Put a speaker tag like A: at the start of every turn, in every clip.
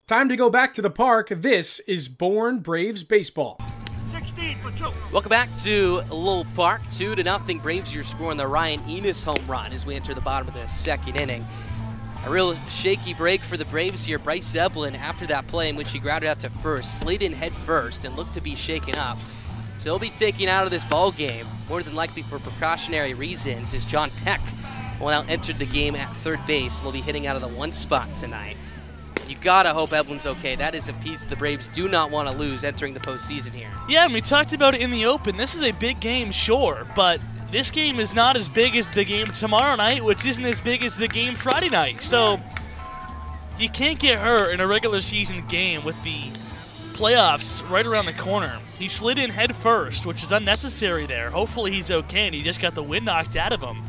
A: Time to go back to the park. This is Bourne Braves baseball.
B: 16 for 2.
C: Welcome back to Lowell Park. 2-0 Braves. You're scoring the Ryan Enos home run as we enter the bottom of the second inning. A real shaky break for the Braves here. Bryce Eblin, after that play in which he grounded out to first, slid in head first and looked to be shaken up. So he'll be taken out of this ball game, more than likely for precautionary reasons, as John Peck will now enter the game at third base and will be hitting out of the one spot tonight. You gotta hope Eblin's okay. That is a piece the Braves do not want to lose entering the postseason here.
D: Yeah, and we talked about it in the open. This is a big game, sure, but this game is not as big as the game tomorrow night, which isn't as big as the game Friday night. So you can't get hurt in a regular season game with the playoffs right around the corner. He slid in head first, which is unnecessary there. Hopefully he's okay and he just got the wind knocked out of him.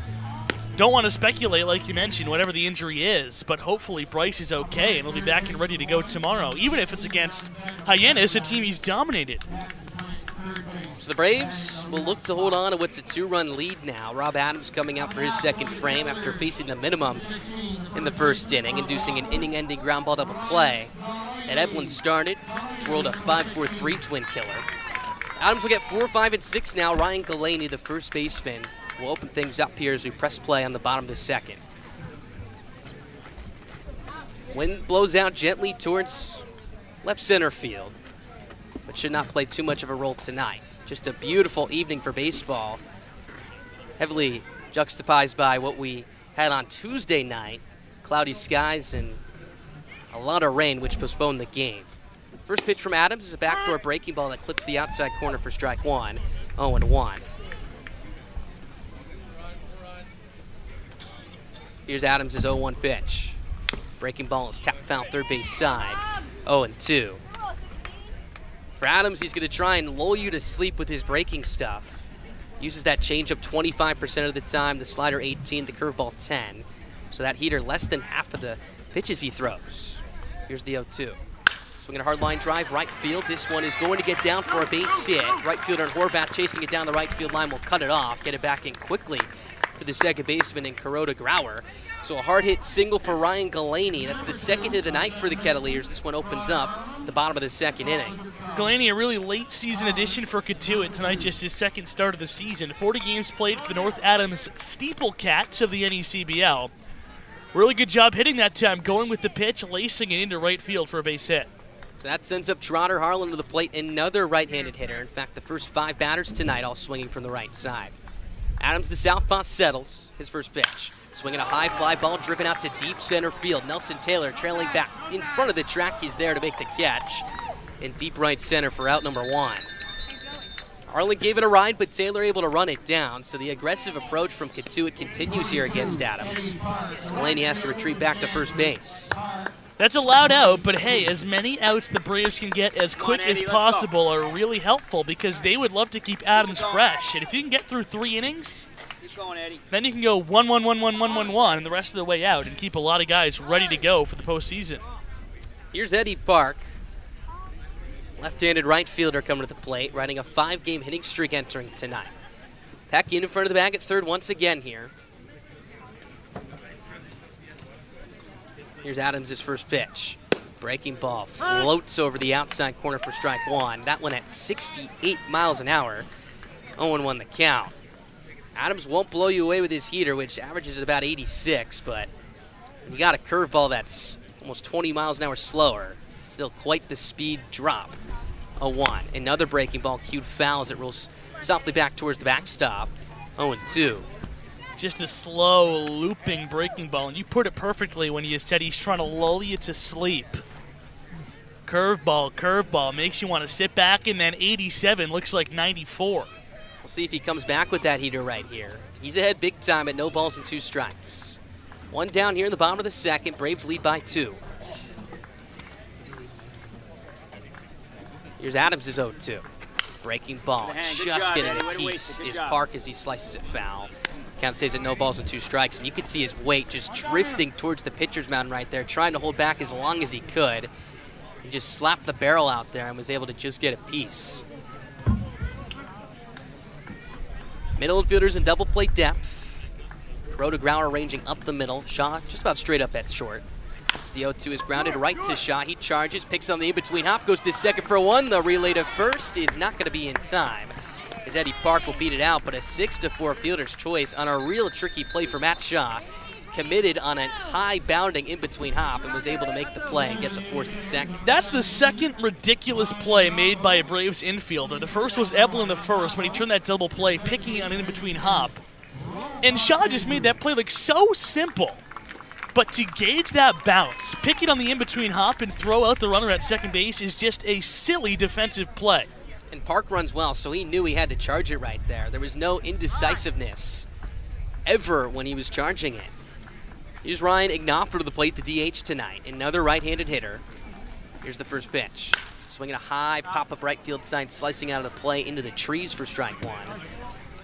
D: Don't want to speculate, like you mentioned, whatever the injury is, but hopefully Bryce is okay and he'll be back and ready to go tomorrow, even if it's against Hyannis, a team he's dominated.
C: So the Braves will look to hold on to what's a 2-run lead now. Rob Adams coming out for his second frame after facing the minimum in the first inning, inducing an inning-ending ground ball double play. And Eblin started, twirled a 5-4-3 twin killer. Adams will get 4, 5, and 6 now. Ryan Galaney, the first baseman, will open things up here as we press play on the bottom of the second. Wind blows out gently towards left center field, but should not play too much of a role tonight. Just a beautiful evening for baseball, heavily juxtaposed by what we had on Tuesday night, cloudy skies and a lot of rain, which postponed the game. First pitch from Adams is a backdoor breaking ball that clips the outside corner for strike one, 0-1. Here's Adams' 0-1 pitch. Breaking ball is tapped foul third base side, 0-2. For Adams, he's going to try and lull you to sleep with his breaking stuff. Uses that changeup 25% of the time, the slider 18, the curveball 10. So that heater less than half of the pitches he throws. Here's the 0-2. Swinging a hard line drive, right field. This one is going to get down for a base hit. Right fielder Horvath chasing it down the right field line will cut it off, get it back in quickly to the second baseman in Kuroda Grauer. So a hard hit single for Ryan Galaney. That's the second of the night for the Kettleers. This one opens up the bottom of the second inning.
D: Galaney, a really late season addition for Cotuit tonight, just his second start of the season. 40 games played for the North Adams Steeple Cats of the NECBL. Really good job hitting that time, going with the pitch, lacing it into right field for a base hit.
C: So that sends up Trotter Harlan to the plate, another right-handed hitter. In fact, the first 5 batters tonight all swinging from the right side. Adams, the southpaw, settles his first pitch. Swinging a high fly ball driven out to deep center field. Nelson Taylor trailing back in front of the track. He's there to make the catch in deep right center for out number 1. Harlan gave it a ride, but Taylor able to run it down. So the aggressive approach from Cotuit continues here against Adams. Galaney has to retreat back to first base.
D: That's a loud out, but hey, as many outs the Braves can get as quick as possible are really helpful because they would love to keep Adams fresh. And if you can get through 3 innings, then you can go 1-1-1-1-1-1-1 and the rest of the way out and keep a lot of guys ready to go for the postseason.
C: Here's Eddie Park, left-handed right fielder coming to the plate, riding a 5-game hitting streak entering tonight. Peck in front of the bag at third once again here. Here's Adams' first pitch. Breaking ball floats over the outside corner for strike 1. That one at 68 miles an hour. 0-1 the count. Adams won't blow you away with his heater, which averages at about 86, but you got a curveball that's almost 20 miles an hour slower. Still quite the speed drop. 0-1. Another breaking ball cued foul as it rolls softly back towards the backstop. 0-2.
D: Just a slow, looping breaking ball, and you put it perfectly when you said he's trying to lull you to sleep. Curveball, curveball, makes you want to sit back, and then 87 looks like 94.
C: We'll see if he comes back with that heater right here. He's ahead big time at no balls and 2 strikes. 1 down here in the bottom of the second. Braves lead by 2. Here's Adams' 0-2. Breaking ball, just getting a piece is Park as he slices it foul. Count stays at no balls and 2 strikes, and you could see his weight just drifting towards the pitcher's mound right there, trying to hold back as long as he could. He just slapped the barrel out there and was able to just get a piece. Middle infielders in double play depth. Kuroda Grauer ranging up the middle. Shaw just about straight up at short. As the 0-2 is grounded right to Shaw. He charges, picks on the in-between hop, goes to second for one. The relay to first is not going to be in time, as Eddie Park will beat it out, but a 6-4 fielder's choice on a real tricky play for Matt Shaw. Committed on a high bounding in-between hop and was able to make the play and get the force at second.
D: That's the second ridiculous play made by a Braves infielder. The first was Eblin the first when he turned that double play, picking on an in-between hop. And Shaw just made that play look so simple. But to gauge that bounce, pick it on the in-between hop and throw out the runner at second base is just a silly defensive play.
C: And Park runs well, so he knew he had to charge it right there. There was no indecisiveness ever when he was charging it. Here's Ryan Ignoffo to the plate, the DH tonight. Another right-handed hitter. Here's the first pitch. Swinging a high pop-up right field sign, slicing out of the play into the trees for strike one.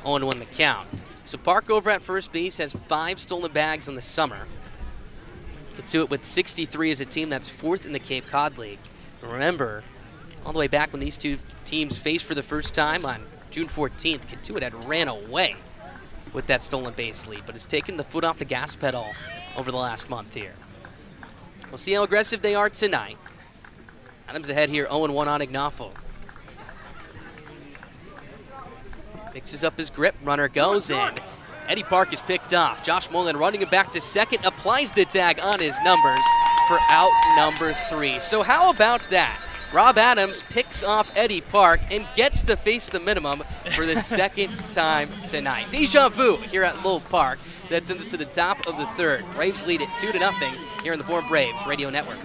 C: 0-1 the count. So Park over at first base has 5 stolen bags in the summer. Cotuit with 63 as a team that's 4th in the Cape Cod League. Remember, all the way back when these two teams faced for the first time on June 14th, Cotuit had ran away with that stolen base lead, but has taken the foot off the gas pedal over the last month here. We'll see how aggressive they are tonight. Adams ahead here, 0-1 on Ignoffo. Mixes up his grip, runner goes in. Eddie Park is picked off. Josh Mullen running it back to second, applies the tag on his numbers for out number 3. So how about that? Rob Adams picks off Eddie Park and gets to face the minimum for the second time tonight. Deja vu here at Lowell Park. That sends us to the top of the third. Braves lead it 2-0 here on the Bourne Braves Radio Network.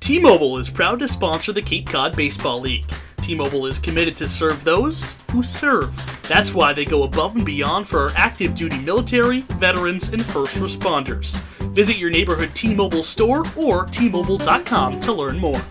D: T-Mobile is proud to sponsor the Cape Cod Baseball League. T-Mobile is committed to serve those who serve. That's why they go above and beyond for our active duty military, veterans, and first responders. Visit your neighborhood T-Mobile store or T-Mobile.com to learn more.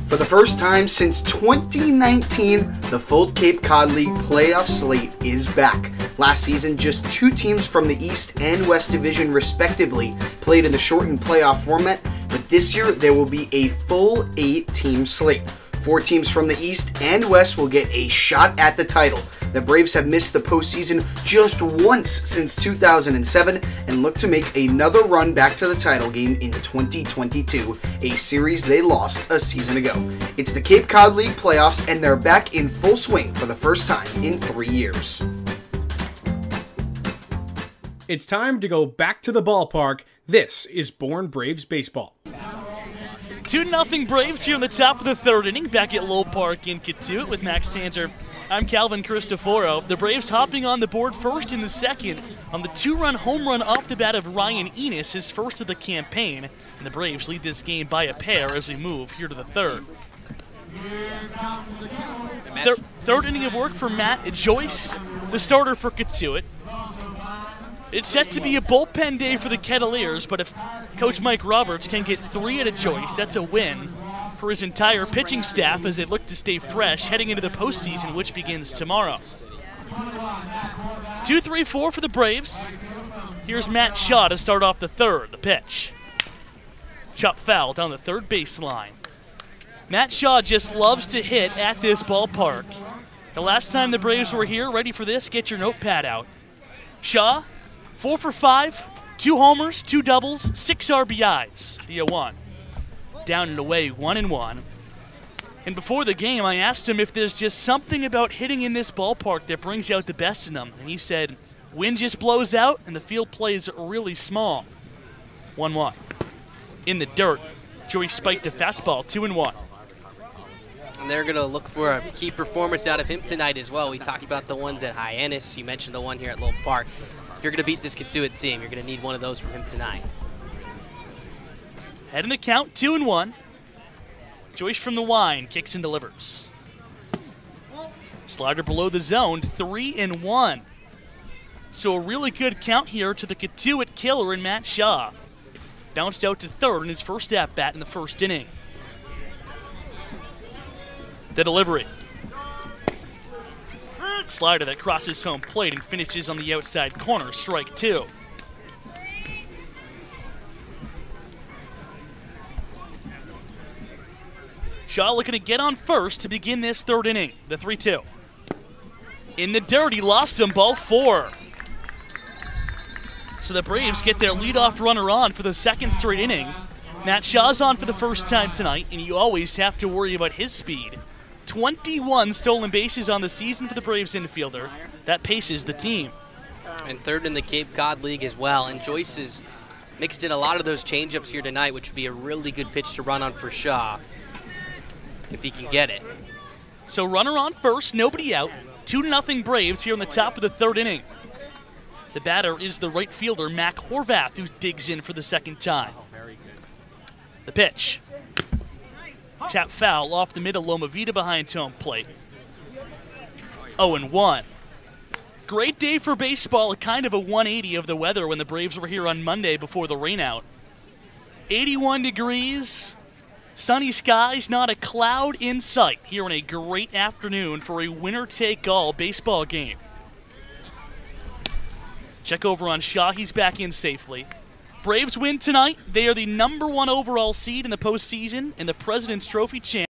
B: For the first time since 2019, the full Cape Cod League playoff slate is back. Last season, just 2 teams from the East and West Division respectively played in the shortened playoff format, but this year there will be a full 8-team slate. 4 teams from the East and West will get a shot at the title. The Braves have missed the postseason just once since 2007 and look to make another run back to the title game in 2022, a series they lost a season ago. It's the Cape Cod League playoffs and they're back in full swing for the first time in 3 years.
A: It's time to go back to the ballpark. This is Bourne Braves Baseball.
D: 2-0 Braves here in the top of the third inning, back at Lowell Park in Cotuit with Max Sanzer. I'm Calvin Cristoforo. The Braves hopping on the board first in the second on the 2-run home run off the bat of Ryan Enos, his first of the campaign. And the Braves lead this game by a pair as we move here to the third. Third inning of work for Matt Joyce, the starter for Cotuit. It's set to be a bullpen day for the Kettleers, but if Coach Mike Roberts can get 3 out of Joyce, that's a win for his entire pitching staff as they look to stay fresh heading into the postseason, which begins tomorrow. 2-3-4 for the Braves. Here's Matt Shaw to start off the third. The pitch. Chop foul down the third baseline. Matt Shaw just loves to hit at this ballpark. The last time the Braves were here, ready for this, get your notepad out. Shaw, 4 for 5, 2 homers, 2 doubles, 6 RBIs. The 0-1. Down and away, 1-1. And before the game, I asked him if there's just something about hitting in this ballpark that brings out the best in them. And he said, wind just blows out and the field plays really small. 1-1. In the dirt, Joyce spiked a fastball, 2-1.
C: And they're going to look for a key performance out of him tonight as well. We talked about the ones at Hyannis. You mentioned the one here at Lowell Park. If you're going to beat this Cotuit team, you're going to need one of those from him tonight.
D: Head in the count, 2-1. Joyce from the wine, kicks and delivers. Slider below the zone, 3-1. So a really good count here to the Cotuit killer in Matt Shaw. Bounced out to third in his first at-bat in the first inning. The delivery. Slider that crosses home plate and finishes on the outside corner, strike 2. Shaw looking to get on first to begin this third inning, the 3-2. In the dirt, he lost him, ball 4. So the Braves get their leadoff runner on for the second straight inning. Matt Shaw's on for the first time tonight, and you always have to worry about his speed. 21 stolen bases on the season for the Braves infielder. That paces the team.
C: And third in the Cape Cod League as well. And Joyce has mixed in a lot of those changeups here tonight, which would be a really good pitch to run on for Shaw if he can get it.
D: So runner on first, nobody out. 2-0 Braves here on the top of the third inning. The batter is the right fielder, Mac Horvath, who digs in for the second time. The pitch. Tap foul off the middle, Loma Vida behind home plate. 0-1. Great day for baseball, kind of a 180 of the weather when the Braves were here on Monday before the rainout. 81 degrees, sunny skies, not a cloud in sight here on a great afternoon for a winner-take-all baseball game. Check over on Shaw, he's back in safely. Braves win tonight. They are the #1 overall seed in the postseason and the President's Trophy champ.